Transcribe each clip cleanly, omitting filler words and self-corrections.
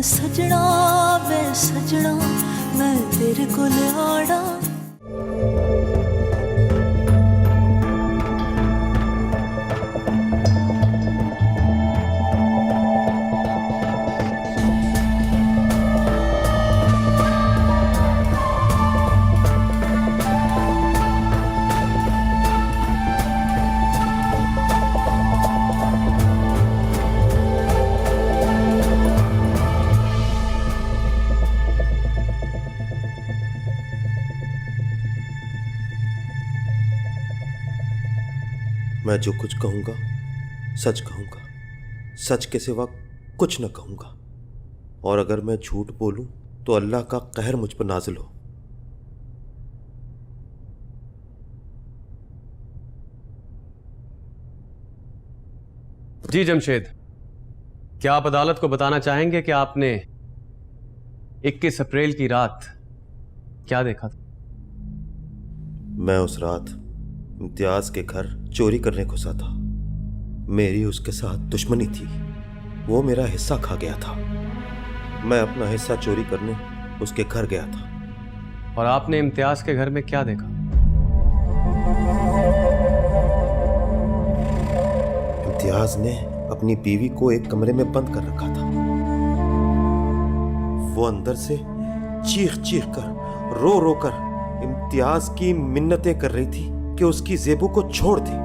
सजना वे सजना मैं तेरे कोल आड़ा। मैं जो कुछ कहूंगा सच कहूंगा, सच के सिवा कुछ न कहूंगा। और अगर मैं झूठ बोलूं तो अल्लाह का कहर मुझ पर नाजिल हो। जी जमशेद, क्या आप अदालत को बताना चाहेंगे कि आपने 21 अप्रैल की रात क्या देखा था? मैं उस रात इम्तियाज के घर चोरी करने घुसा था। मेरी उसके साथ दुश्मनी थी। वो मेरा हिस्सा खा गया था। मैं अपना हिस्सा चोरी करने उसके घर गया था। और आपने इम्तियाज के घर में क्या देखा? इम्तियाज ने अपनी बीवी को एक कमरे में बंद कर रखा था। वो अंदर से चीख चीख कर रो रो कर इम्तियाज की मिन्नतें कर रही थी कि उसकी ज़ेबू को छोड़ दे।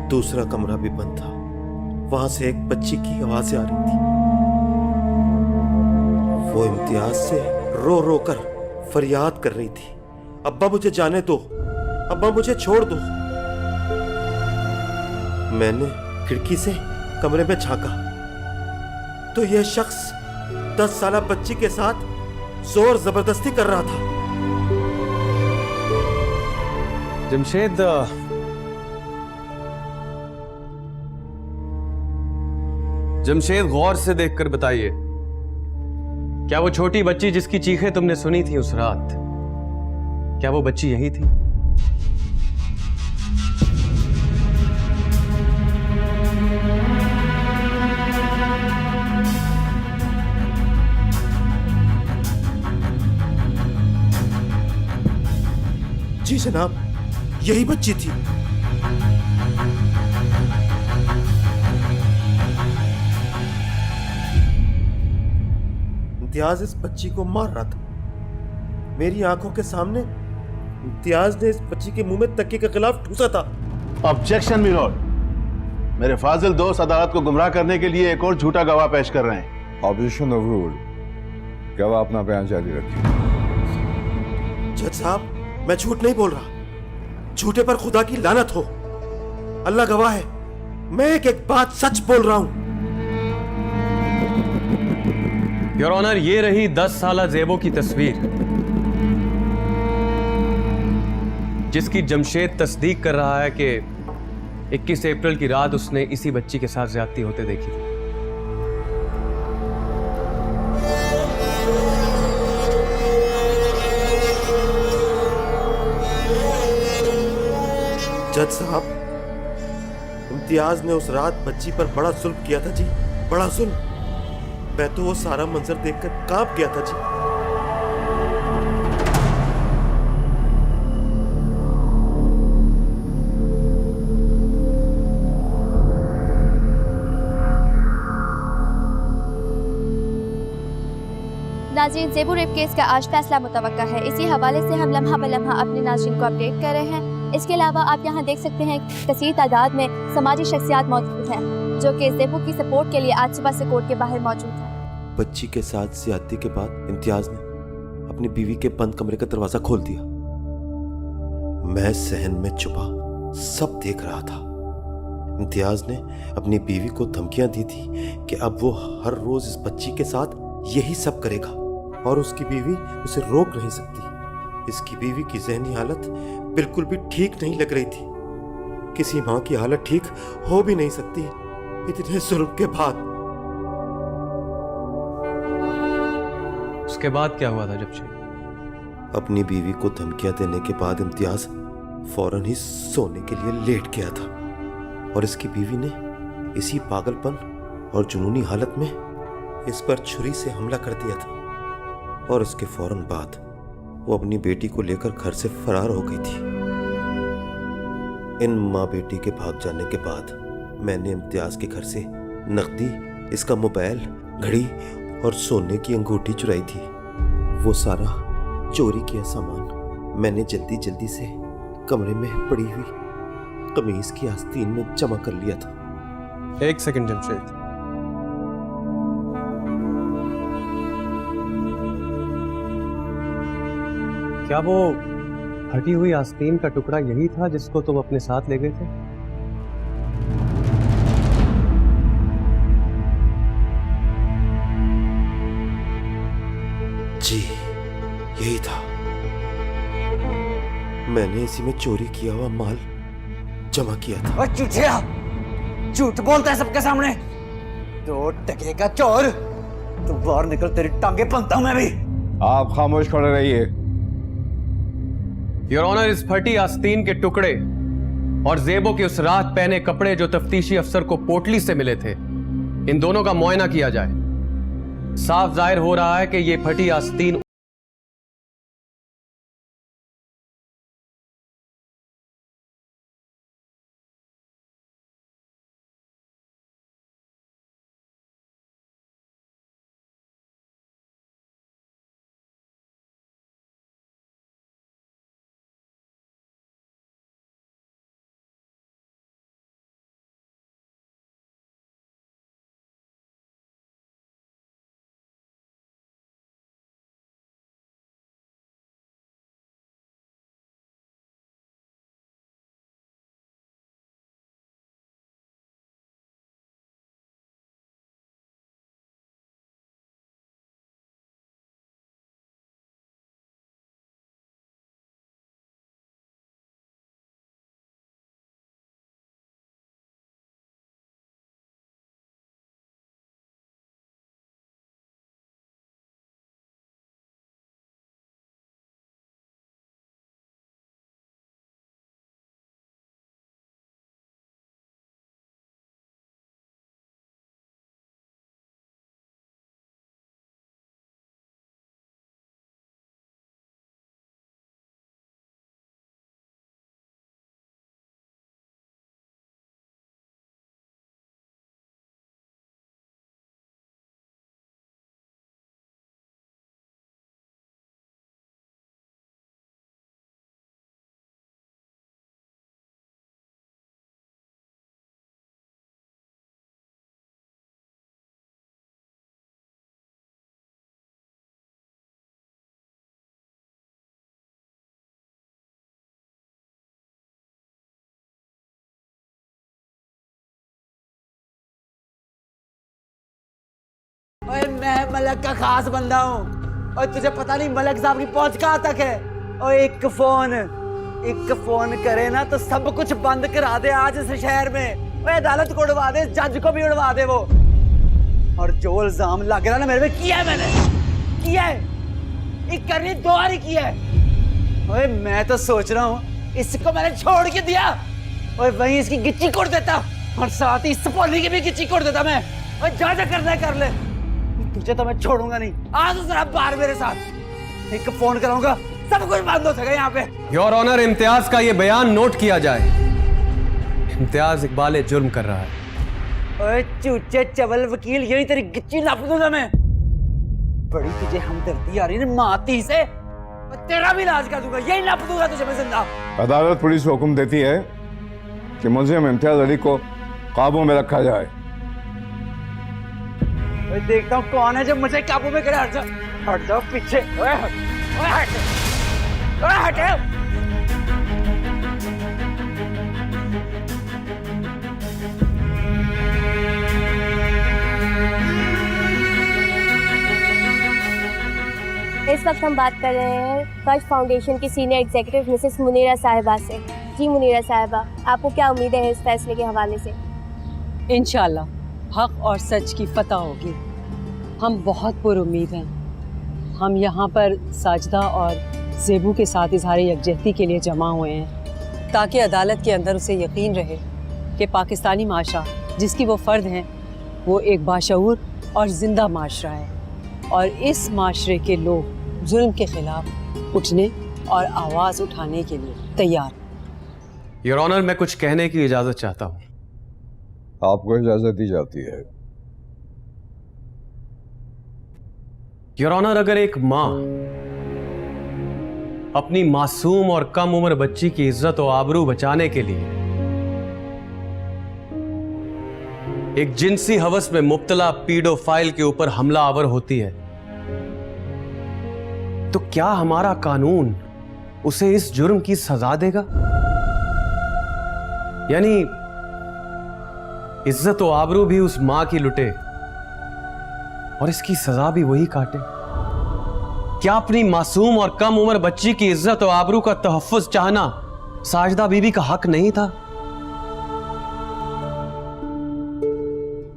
दूसरा कमरा भी बंद था। वहां से एक बच्ची की आवाजें आ रही थी। वो इम्तियाज से रो रो कर फरियाद कर रही थी, अब्बा मुझे जाने दो, अब्बा मुझे छोड़ दो। मैंने खिड़की से कमरे में झांका तो यह शख्स 10 साला बच्ची के साथ जोर जबरदस्ती कर रहा था। जमशेद गौर से देखकर बताइए, क्या वो छोटी बच्ची जिसकी चीखें तुमने सुनी थी उस रात, क्या वो बच्ची यही थी? जी जनाब, यही बच्ची थी। इम्तियाज इस बच्ची को मार रहा था। मेरी आंखों के सामने इम्तियाज ने इस बच्ची के मुंह में तकिए के खिलाफ ठूसा था। ऑब्जेक्शन मिलोड, मेरे फाजिल दोस्त अदालत को गुमराह करने के लिए एक और झूठा गवाह पेश कर रहे हैं। Objection overruled. गवाह अपना बयान जारी रखिए। जज साहब, मैं झूठ नहीं बोल रहा। झूठे पर खुदा की लानत हो। अल्लाह गवाह है, मैं एक एक बात सच बोल रहा हूं। योर ऑनर, ये रही 10 साला ज़ेबो की तस्वीर, जिसकी जमशेद तस्दीक कर रहा है कि 21 अप्रैल की रात उसने इसी बच्ची के साथ ज्यादती होते देखी थी। जज साहब, इम्तियाज ने उस रात बच्ची पर बड़ा जुल्म किया था जी, बड़ा जुल्म। मैं तो वो सारा मंजर देखकर कांप गया था जी। नाज़रीन, ज़ेबू रेप केस का आज फैसला मुतवक्का है। इसी हवाले से हम लम्हा ब लम्हा अपने नाज़रीन को अपडेट कर रहे हैं। इसके अलावा आप यहाँ देख सकते हैं कसीर तादाद में समाजी शख्सियात मौजूद हैं जो कि ज़ेबू की सपोर्ट के लिए आज सुबह से कोर्ट के बाहर मौजूद हैं। बच्ची के साथ ज्यादती के बाद इम्तियाज ने अपनी बीवी के बंद कमरे का दरवाजा खोल दिया। मैं सहन में छुपा सब देख रहा था। इम्तियाज ने अपनी बीवी को धमकियां दी थी कि अब वो हर रोज इस बच्ची के साथ यही सब करेगा और उसकी बीवी उसे रोक नहीं सकती। इसकी बीवी की ज़हनी हालत बिल्कुल भी ठीक नहीं लग रही थी। किसी माँ की हालत ठीक हो भी नहीं सकती इतने जुल्म के बाद। उसके बाद क्या हुआ था जमशेद? अपनी बीवी को धमकियां देने के बाद इम्तियाज फौरन ही सोने के लिए लेट गया था और इसकी बीवी ने इसी पागलपन और जुनूनी हालत में इस पर छुरी से हमला कर दिया था और उसके फौरन बाद वो अपनी बेटी को लेकर घर से फरार हो गई थी। इन माँ बेटी के भाग जाने के बाद मैंने इम्तियाज के घर से नकदी, इसका मोबाइल, घड़ी और सोने की अंगूठी चुराई थी। वो सारा चोरी किया सामान मैंने जल्दी जल्दी से कमरे में पड़ी हुई कमीज की आस्तीन में जमा कर लिया था। एक सेकंड जमशेद, क्या वो फटी हुई आस्तीन का टुकड़ा यही था जिसको तुम अपने साथ ले गए थे? जी, यही था। मैंने इसी में चोरी किया हुआ माल जमा किया था। और झूठिया, झूठ बोलता है सबके सामने। 2 टके का चोर, तू बाहर निकल, तेरी टांगे भनता हूं मैं भी। आप खामोश खड़े रहिए। योर ऑनर, इस फटी आस्तीन के टुकड़े और जेबो के उस रात पहने कपड़े जो तफ्तीशी अफसर को पोटली से मिले थे, इन दोनों का मुआयना किया जाए। साफ जाहिर हो रहा है कि ये फटी आस्तीन ओए, मैं मलक का खास बंदा हूँ और तुझे पता नहीं मलक साहब की पहुंच कहाँ तक है। और एक फोन करे ना तो सब कुछ बंद करा दे आज इस शहर में। ओए, अदालत को उड़वा दे, जज को भी उड़वा दे वो। और जो इल्जाम लग रहा ना मेरे में, किया है मैंने, किया है। एक करनी 2 बार ही किया है। ओए, मैं तो सोच रहा हूँ इसको मैंने छोड़ के दिया और वहीं इसकी गिच्ची कोड़ देता और साथ ही सपोली की भी गिच्ची कोड़ देता मैं। और जा करना है कर ले, तुझे तो मैं छोड़ूंगा नहीं। आज तो जरा बाहर मेरे साथ, एक फोन कराऊंगा, सब कुछ बंद हो सकेगा यहाँ पे। योर ऑनर, इम्तियाज का ये बयान नोट किया जाए। इम्तियाज इकबाल जुर्म कर रहा है। ओए चूचे चवल वकील, यही तेरी गिच्ची नाप दूंगा मैं। बड़ी तुझे हमदर्दी आ रही है माती से, तेरा भी इलाज कर दूंगा, यही नाप दूंगा तुझे मैं जिंदा। अदालत पुलिस को हुक्म देती है कि मुलजिम इम्तियाज अली को काबू में रखा जाए। देखता हूँ कौन है जो मुझे काबू में करे। हट जाओ पीछे। ओए हट, ओए हट, ओए हट। इस वक्त हम बात कर रहे हैं फर्स्ट फाउंडेशन की सीनियर एग्जीक्यूटिव मिसेस मुनीरा साहिबा से। जी मुनीरा साहिबा, आपको क्या उम्मीद है इस फैसले के हवाले से? इंशाल्लाह हक और सच की फतह होगी। हम बहुत पुरुम्मीद हैं। हम यहाँ पर साजिदा और ज़ेबू के साथ इजहार यकजहती के लिए जमा हुए हैं ताकि अदालत के अंदर उसे यकीन रहे कि पाकिस्तानी माशा जिसकी वो फ़र्द हैं वो एक बाशऊर और जिंदा माशरा है और इस माशरे के लोग जुल्म के खिलाफ उठने और आवाज उठाने के लिए तैयार। योर ऑनर, मैं कुछ कहने की इजाजत चाहता हूं। आपको इजाजत दी जाती है। योर ऑनर, अगर एक मां अपनी मासूम और कम उम्र बच्ची की इज्जत और आबरू बचाने के लिए एक जिनसी हवस में मुब्तला पीडोफाइल के ऊपर हमला आवर होती है, तो क्या हमारा कानून उसे इस जुर्म की सजा देगा? यानी इज्जत और आबरू भी उस मां की लुटे और इसकी सजा भी वही काटे? क्या अपनी मासूम और कम उम्र बच्ची की इज्जत और आबरू का तहफ्फुज चाहना साजिदा बीबी का हक नहीं था?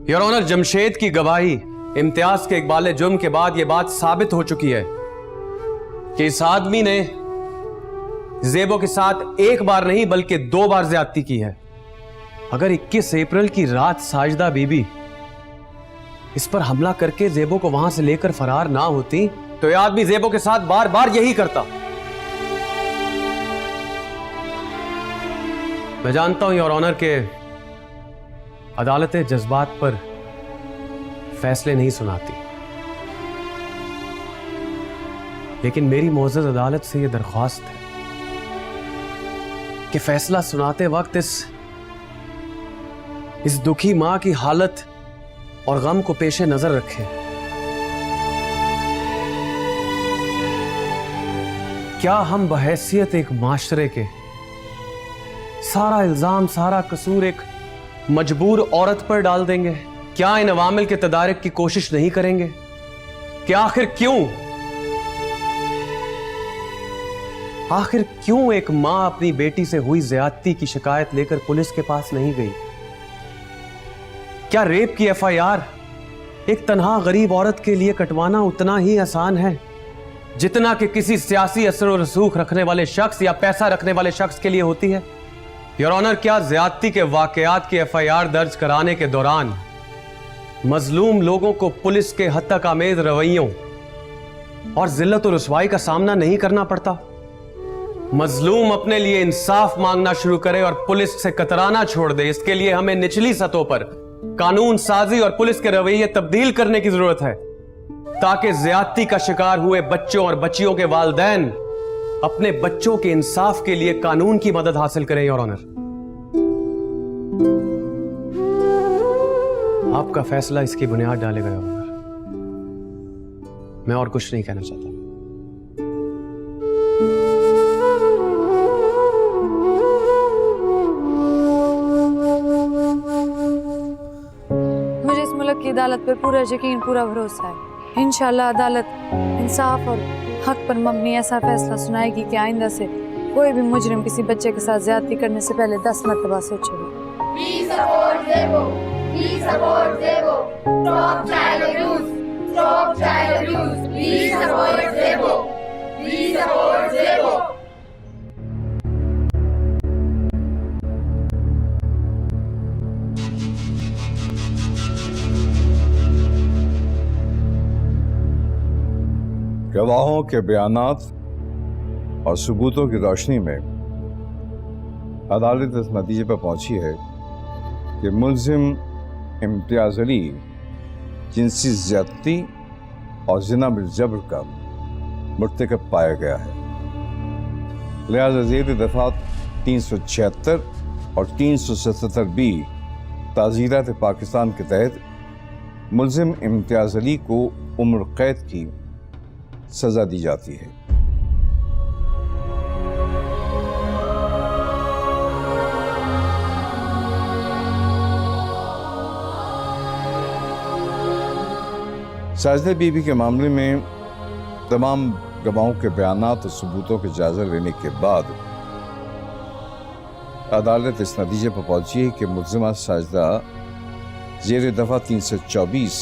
योर ऑनर, जमशेद की गवाही, इम्तियाज के इकबाल जुर्म के बाद यह बात साबित हो चुकी है कि इस आदमी ने ज़ेबो के साथ एक बार नहीं बल्कि 2 बार ज्यादती की है। अगर 21 अप्रैल की रात साजिदा बीबी इस पर हमला करके ज़ेबो को वहां से लेकर फरार ना होती तो यह आदमी ज़ेबो के साथ बार बार यही करता। मैं जानता हूं योर ऑनर के अदालतें जज्बात पर फैसले नहीं सुनाती, लेकिन मेरी मोअज़्ज़ज़ अदालत से यह दरख्वास्त है कि फैसला सुनाते वक्त इस दुखी मां की हालत और गम को पेशे नजर रखें। क्या हम बहैसियत एक माशरे के सारा इल्जाम, सारा कसूर एक मजबूर औरत पर डाल देंगे? क्या इन अवामिल के तदारक की कोशिश नहीं करेंगे? क्या आखिर क्यों एक मां अपनी बेटी से हुई ज्यादती की शिकायत लेकर पुलिस के पास नहीं गई? क्या रेप की FIR एक तन्हा गरीब औरत के लिए कटवाना उतना ही आसान है जितना कि किसी सियासी असर और रसूख रखने वाले शख्स या पैसा रखने वाले शख्स के लिए होती है? योर ऑनर, क्या ज्यादती के वाकयात की FIR दर्ज कराने के दौरान मजलूम लोगों को पुलिस के हद तक आमेज रवैयों और जिल्लत और रुसवाई का सामना नहीं करना पड़ता? मजलूम अपने लिए इंसाफ मांगना शुरू करे और पुलिस से कतराना छोड़ दे, इसके लिए हमें निचली सतहों पर कानून साजी और पुलिस के रवैये तब्दील करने की जरूरत है ताकि ज्यादती का शिकार हुए बच्चों और बच्चियों के वालिदैन अपने बच्चों के इंसाफ के लिए कानून की मदद हासिल करें। योर ऑनर, आपका फैसला इसकी बुनियाद डालेगा। योर ऑनर, मैं और कुछ नहीं कहना चाहता। मुझे इस मुल्क की अदालत पर पूरा यकीन, पूरा भरोसा है। इंशाअल्लाह अदालत इंसाफ और हक पर मबनी ऐसा फैसला सुनाएगी कि आइंदा से कोई भी मुजरिम किसी बच्चे के साथ ज्यादती करने से पहले 10 मरतबा सोचेगा। We support Zebo. We support Zebo. Stop child abuse. Stop child abuse. We support Zebo. We support Zebo. गवाहों के बयानात और सबूतों की रोशनी में अदालत इस नतीजे पर पहुंची है कि मुल्जिम इम्तियाज अली जिनसी ज्यादती और जिना बिल जबर का मुर्तकब पाया गया है। लिहाजा ज़ेर दफा 376 और 377B ताज़ीरात पाकिस्तान के तहत मुल्जिम इम्तियाज अली को उम्र कैद की सजा दी जाती है। साजिदा बीबी के मामले में तमाम गवाहों के बयानात और सबूतों के जायजा लेने के बाद अदालत इस नतीजे पर पहुंची है कि मुल्जिमा साजिदा ज़ेर दफा 324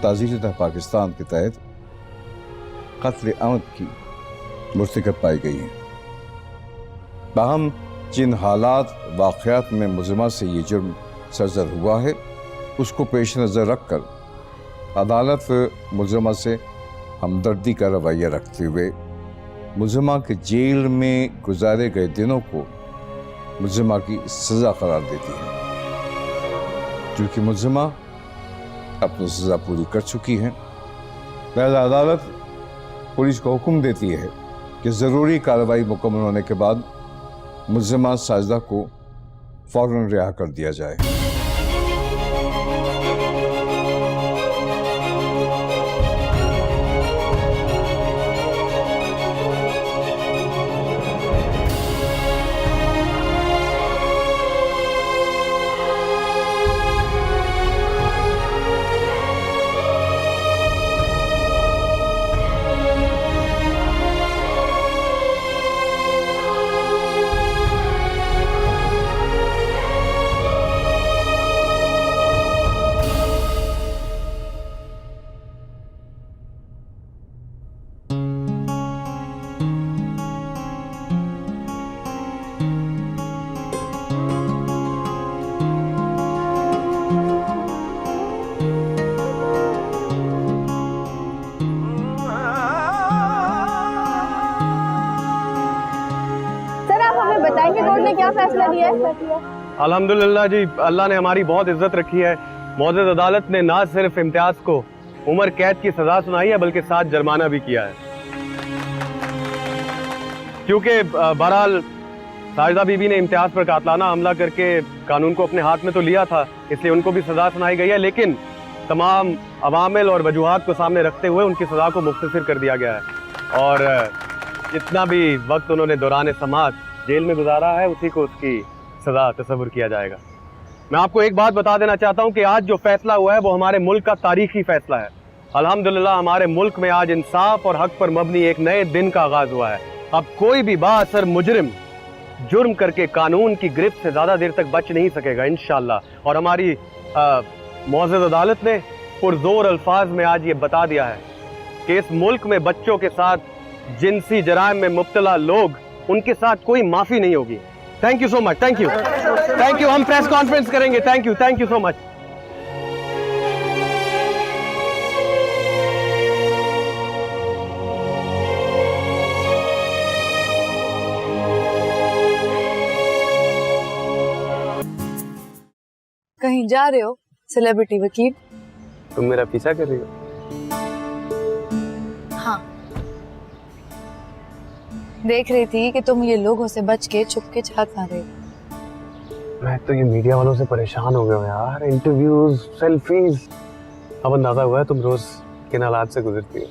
ताज़ीरात पाकिस्तान के तहत कत्ल आमद की मुर्तकब पाई गई है। ताहम जिन हालात वाक़यात में मुल्जिमा से ये जुर्म सरजद हुआ है उसको पेश नज़र रख कर अदालत मुलजमा से हमदर्दी का रवैया रखते हुए मुलजमा के जेल में गुजारे गए दिनों को मुलजमा की सज़ा करार देती है। क्योंकि मुलजमा अपनी सज़ा पूरी कर चुकी है, लिहाजा अदालत पुलिस को हुक्म देती है कि ज़रूरी कार्रवाई मुकम्मल होने के बाद मुलजमा साजिदा को फौरन रिहा कर दिया जाए। बताएंगे कोर्ट ने क्या फैसला दिया है? अल्हम्दुलिल्लाह जी, अल्लाह ने हमारी बहुत इज्जत रखी है। मौजूद अदालत ने ना सिर्फ इम्तियाज को उम्र कैद की सजा सुनाई है बल्कि साथ जुर्माना भी किया है। क्योंकि बहरहाल साजिदा बीबी ने इम्तियाज पर कातलाना हमला करके कानून को अपने हाथ में तो लिया था, इसलिए उनको भी सजा सुनाई गई है, लेकिन तमाम अवामिल और वजूहात को सामने रखते हुए उनकी सजा को मुख्तसर कर दिया गया है। और जितना भी वक्त उन्होंने दौरान समाअत जेल में गुजारा है उसी को उसकी सजा तस्वुर किया जाएगा। मैं आपको एक बात बता देना चाहता हूं कि आज जो फैसला हुआ है वो हमारे मुल्क का तारीखी फैसला है। अल्हम्दुलिल्लाह हमारे मुल्क में आज इंसाफ और हक पर मबनी एक नए दिन का आगाज हुआ है। अब कोई भी बाअसर मुजरिम जुर्म करके कानून की गिरफ्त से ज्यादा देर तक बच नहीं सकेगा इंशाअल्लाह। और हमारी मौजूद अदालत ने पुरजोर अल्फाज में आज ये बता दिया है कि इस मुल्क में बच्चों के साथ जिनसी जराइम में मुब्तला लोग, उनके साथ कोई माफी नहीं होगी। Thank you so much. Thank you. हम प्रेस कॉन्फ्रेंस करेंगे। Thank you so much. कहीं जा रहे हो सेलिब्रिटी वकील? तुम मेरा पीछा कर रही हो? हाँ, देख रही थी कि तुम ये लोगों से बच के छुप के जा रहे हो। मैं तो ये मीडिया वालों से परेशान हो गया हूँ यार। Interviews, selfies. अब अंदाजा हुआ है तुम रोज किन हालात से गुजरती हो।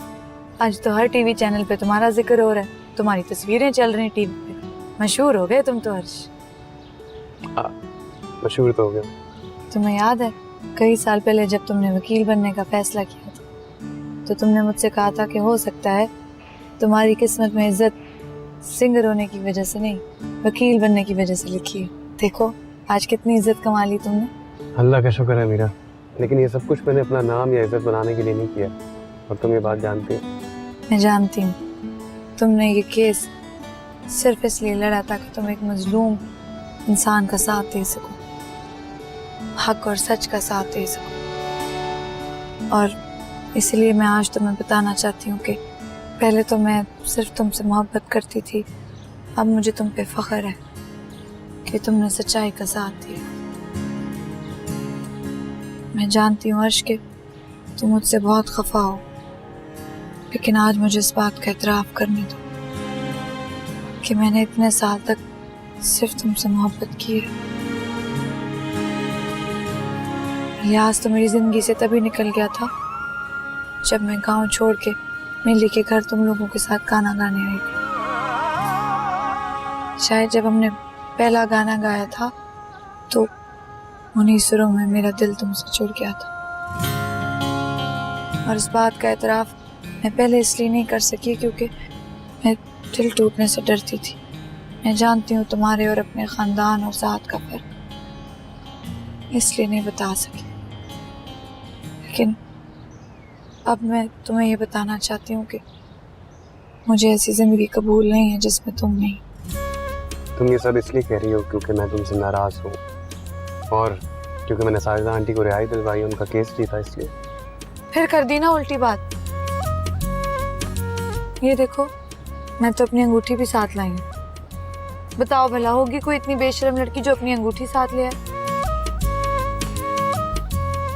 आज तो हर टीवी चैनल पे तुम्हारा जिक्र हो रहा है, तुम्हारी तस्वीरें चल रही टीवी पे। मशहूर हो गए तुम तो हर्ष। मशहूर तो हो गया। तुम्हें याद है कई साल पहले जब तुमने वकील बनने का फैसला किया था, तो तुमने मुझसे कहा था कि हो सकता है तुम्हारी किस्मत में इज्जत सिंगर होने की वजह से नहीं, वकील बनने की वजह से लिखी है। देखो आज कितनी इज्जत कमा ली तुमने। अल्लाह का शुक्र है मीरा, लेकिन ये सब कुछ मैंने अपना नाम या इज्जत बनाने के लिए नहीं किया, और तुम ये बात जानती हो। मैं जानती हूँ। तुमने ये केस सिर्फ इसलिए लड़ा ताकि तुम एक मजलूम इंसान का साथ दे सको, हक और सच का साथ दे सको। और इसलिए मैं आज तुम्हें बताना चाहती हूँ कि पहले तो मैं सिर्फ तुमसे मोहब्बत करती थी, अब मुझे तुम पे फख्र है कि तुमने सच्चाई का साथ दिया। मैं जानती हूँ अर्श के तुम मुझसे बहुत खफा हो, लेकिन आज मुझे इस बात का एतराफ़ करने दो कि मैंने इतने साल तक सिर्फ तुमसे मोहब्बत की है। लिहाज तो मेरी जिंदगी से तभी निकल गया था जब मैं गांव छोड़ के मिली के घर तुम लोगों के साथ गाना गाने आई थी। शायद जब हमने पहला गाना गाया था तो उन्हीं सुरों में मेरा दिल तुमसे जुड़ गया था। और इस बात का एतराफ़ मैं पहले इसलिए नहीं कर सकी क्योंकि मैं दिल टूटने से डरती थी। मैं जानती हूँ तुम्हारे और अपने ख़ानदान और ज़ात का फ़र्क, इसलिए नहीं बता सकी। लेकिन अब मैं तुम्हें ये बताना चाहती हूँ कि मुझे ऐसी ज़िंदगी कबूल नहीं है जिसमें तुम नहीं। तुम ये सब इसलिए कह रही हो क्योंकि मैं तुमसे नाराज़ हूँ, और क्योंकि मैंने साजिदा आंटी को रिहाई दिलवाई, उनका केस जीता इसलिए। फिर कर दी ना उल्टी बात। ये देखो, मैं तो अपनी अंगूठी भी साथ लाई हूँ। बताओ भला होगी कोई इतनी बेशर्म लड़की जो अपनी अंगूठी साथ ले आए?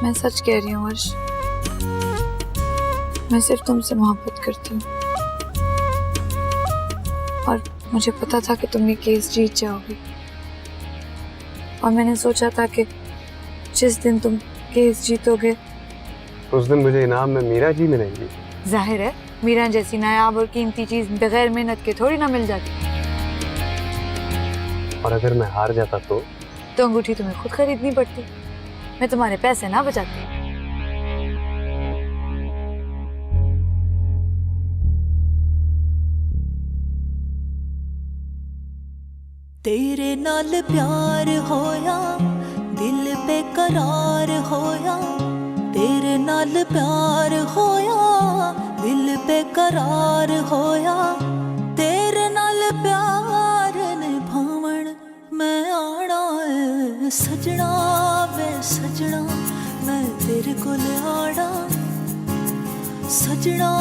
मैं सच कह रही हूँ अर्श, मैं सिर्फ तुमसे मोहब्बत करती हूँ और मुझे पता था कि तुम ये केस जीत जाओगी और मैंने सोचा था कि जिस दिन तुम केस जीतोगे उस दिन मुझे इनाम में मीरा जी मिलेंगी। जाहिर है मीरा जैसी नायाब और कीमती चीज बगैर मेहनत के थोड़ी ना मिल जाती। और अगर मैं हार जाता तो अंगूठी तुम्हें खुद खरीदनी पड़ती, मैं तुम्हारे पैसे ना बचाती। तेरे नाल प्यार होया, दिल बेकरार होया। तेरे नाल प्यार होया, दिल बेकरार होया। तेरे नाल प्यार निभावण मैं आना है सजना वे सजना, मैं तेरे कोल आना सजना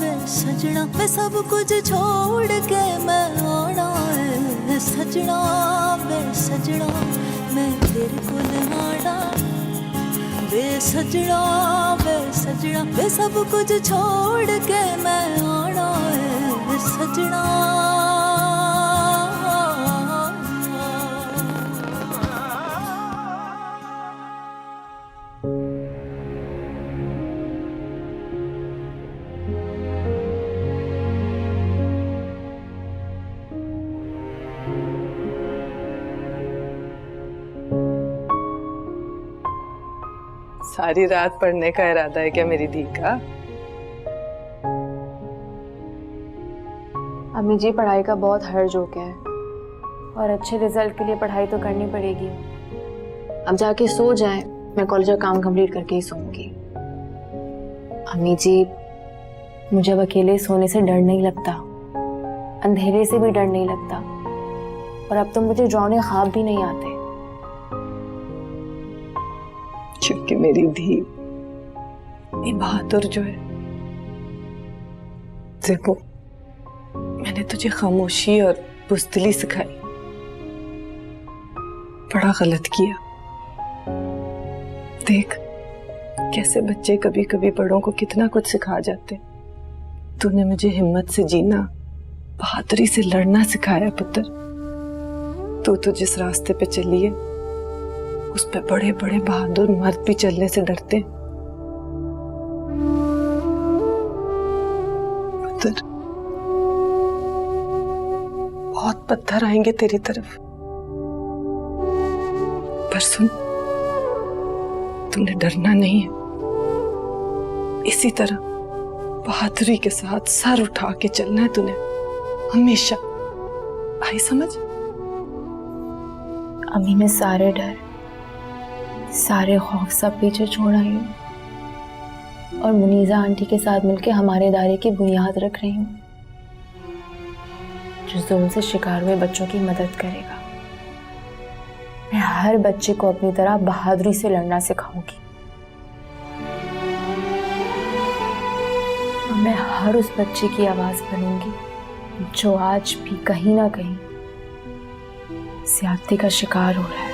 वे सजना। मैं सब कुछ छोड़ के मैं आना है सजना वे सजना, मैं तेरे कोल आना वे सजना वे सजना। वे सब कुछ छोड़ के मैं आना है सजना। सारी रात पढ़ने का इरादा है क्या मेरी धी का? अम्मी जी पढ़ाई का बहुत हर्ज हो गया है और अच्छे रिजल्ट के लिए पढ़ाई तो करनी पड़ेगी। अब जाके सो जाएं, मैं कॉलेज का काम कंप्लीट करके ही सोऊंगी। अम्मी जी मुझे अब अकेले सोने से डर नहीं लगता, अंधेरे से भी डर नहीं लगता और अब तो मुझे डरावने ख्वाब भी नहीं आते। क्योंकि मेरी धी ये बहादुर जो है देखो, मैंने तुझे खामोशी और बुज़दिली सिखाई, बड़ा गलत किया। देख कैसे बच्चे कभी कभी बड़ों को कितना कुछ सिखा जाते। तूने मुझे हिम्मत से जीना, बहादुरी से लड़ना सिखाया पुत्र। तू जिस रास्ते पे चली है उस पे बड़े बड़े बहादुर मर्द भी चलने से डरते। पुत्र बहुत पत्थर आएंगे तेरी तरफ, पर सुन तूने डरना नहीं है। इसी तरह बहादुरी के साथ सर उठा के चलना है तूने हमेशा। आई समझ? अम्मी मैं सारे डर सारे खौफ सब पीछे छोड़ आई हूँ और मुनीजा आंटी के साथ मिलकर हमारे इदारे की बुनियाद रख रही हूँ जो जुल्म से शिकार हुए बच्चों की मदद करेगा। मैं हर बच्चे को अपनी तरह बहादुरी से लड़ना सिखाऊंगी और मैं हर उस बच्चे की आवाज बनूंगी जो आज भी कहीं ना कहीं ज्यादती का शिकार हो रहा है।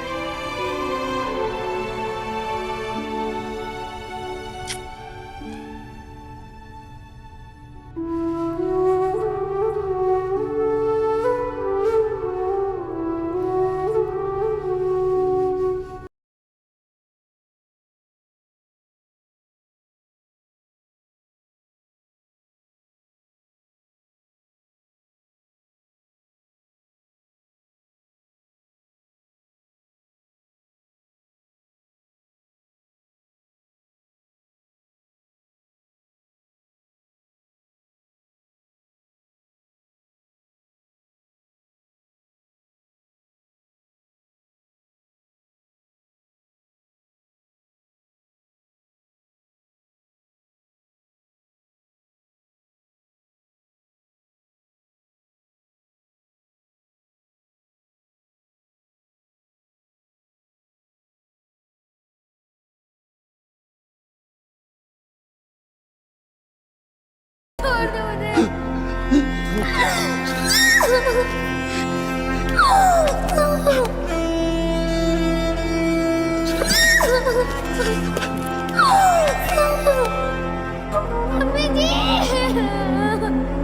अम्मी जी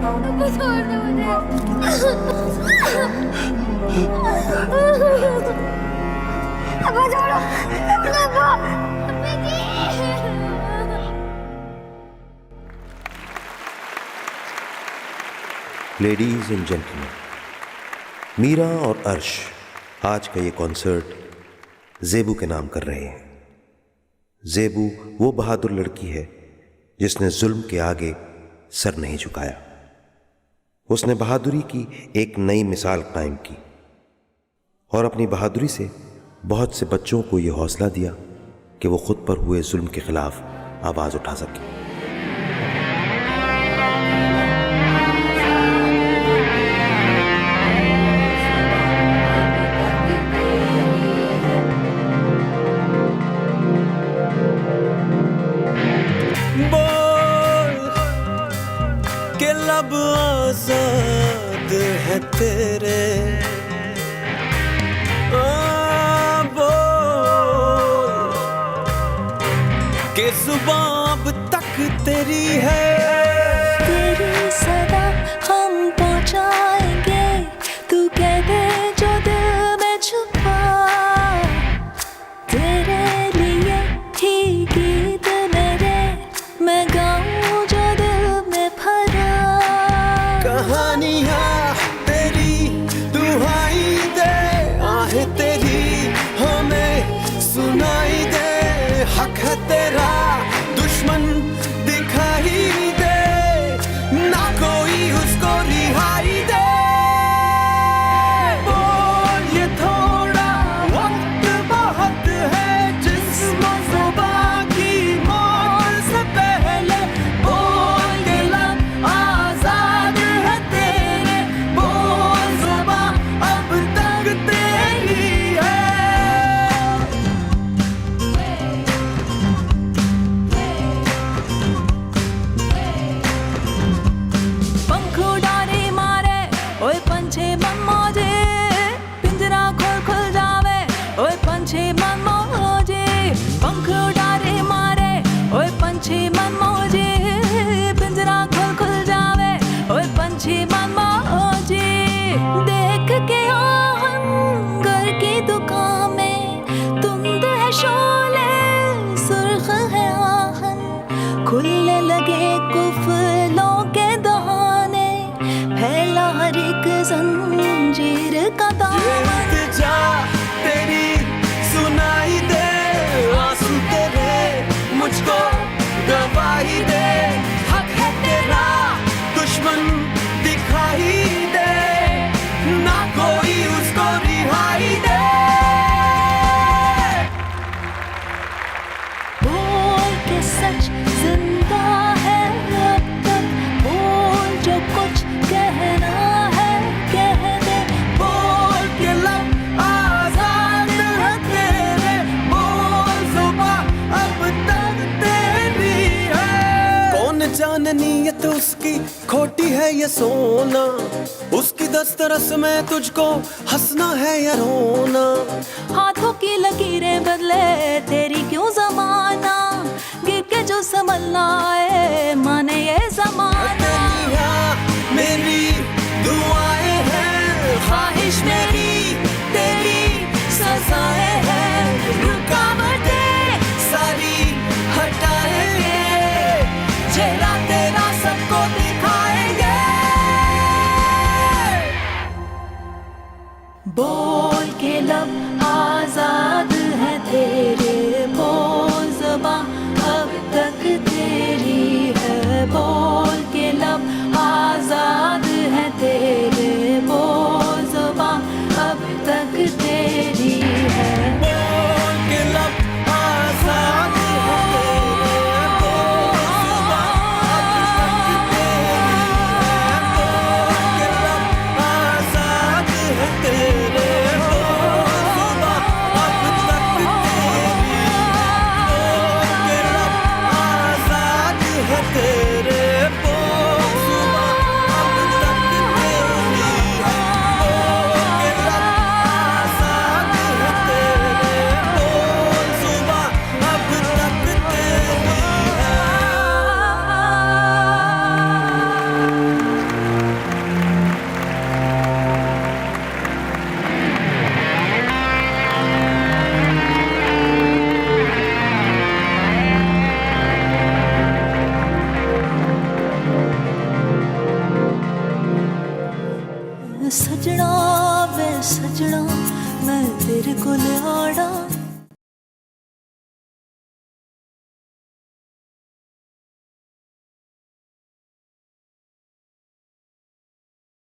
अब छोड़ दो मुझे। अब छोड़ो अम्मी जी। लेडीज एंड जेंटलमैन, मीरा और अर्श आज का ये कॉन्सर्ट ज़ेबू के नाम कर रहे हैं। ज़ेबू वो बहादुर लड़की है जिसने जुल्म के आगे सर नहीं झुकाया। उसने बहादुरी की एक नई मिसाल कायम की और अपनी बहादुरी से बहुत से बच्चों को ये हौसला दिया कि वो खुद पर हुए जुल्म के खिलाफ आवाज़ उठा सके। लब आजाद है तेरे, बोल के जुबां अब तक तेरी है। तेरी सदा हम पहुंचाएंगे, तू कह दे जो दिल में छुपा। तेरे लिए ही गीत मेरे मैं गाऊं जो दिल में भरा। कहानियाँ तेरी दुहाई दे, आहे तेरी हमें सुनाई दे। हक है तेरा दुश्मन दिखाई दे, ना कोई उसको रिहाई दे। बोल ये थोड़ा वक्त बहुत है, जिस्म ज़ुबां की मौत से पहले। बोल के लब आजाद है तेरे, बोल ज़ुबां अब तक तेरी है। पंख उड़ाने मारे ओए पंछी मन मौजे, पिंजरा खोल खुल जावे ओए पंछी मन मौजे। पंख उड़ाने मारे ओए पंछी मन मौजे, पिंजरा खोल खुल जावे ओए पंछी मन मौजे। देख के आहन घर की दुकान में तुम दे शोले सुर्ख है आहन। खुलने लगे कुफलों के दहाने, फैला हर एक जंजीर का दामन। इल्तिजा तेरी सुनाई दे, आंसू तेरे मुझको गवाही दे। हक है तेरा दुश्मन दिखाई दे, ना कोई उसको रिहाई दे। बोल के सच जिंदा है अब तक, बोल जो कुछ कहना है कह दे। बोल के लब आजाद है तेरे, बोल ज़ुबां अब तक तेरी है। कौन जाने नीयत उसकी खोटी है ये सोना, उसकी दस्तरस में तुझको हंसना है या रोना। हाथों की लकीरें बदले तेरी क्यों जमाना, गिर के जो संभलना है माने ये जमाना। मेरी दुआएं हैं, ख्वाहिश मेरी तेरी सजाएं हैं। रुकावटें सारी हटाएंगे, चेहरा तेरा सबको दिखाएंगे। बोल के लब आजाद है तेरे, बोल ज़ुबां अब तक तेरी है। बोल के लब आजाद है तेरे, बोल ज़ुबां अब तक तेरी है। बोल के लब आजाद है तेरे, बोल ज़ुबां अब तक तेरी है। बोल के लब आजाद है तेरे, बोल ज़ुबां अब सजना मैं तेरे कोल आड़ा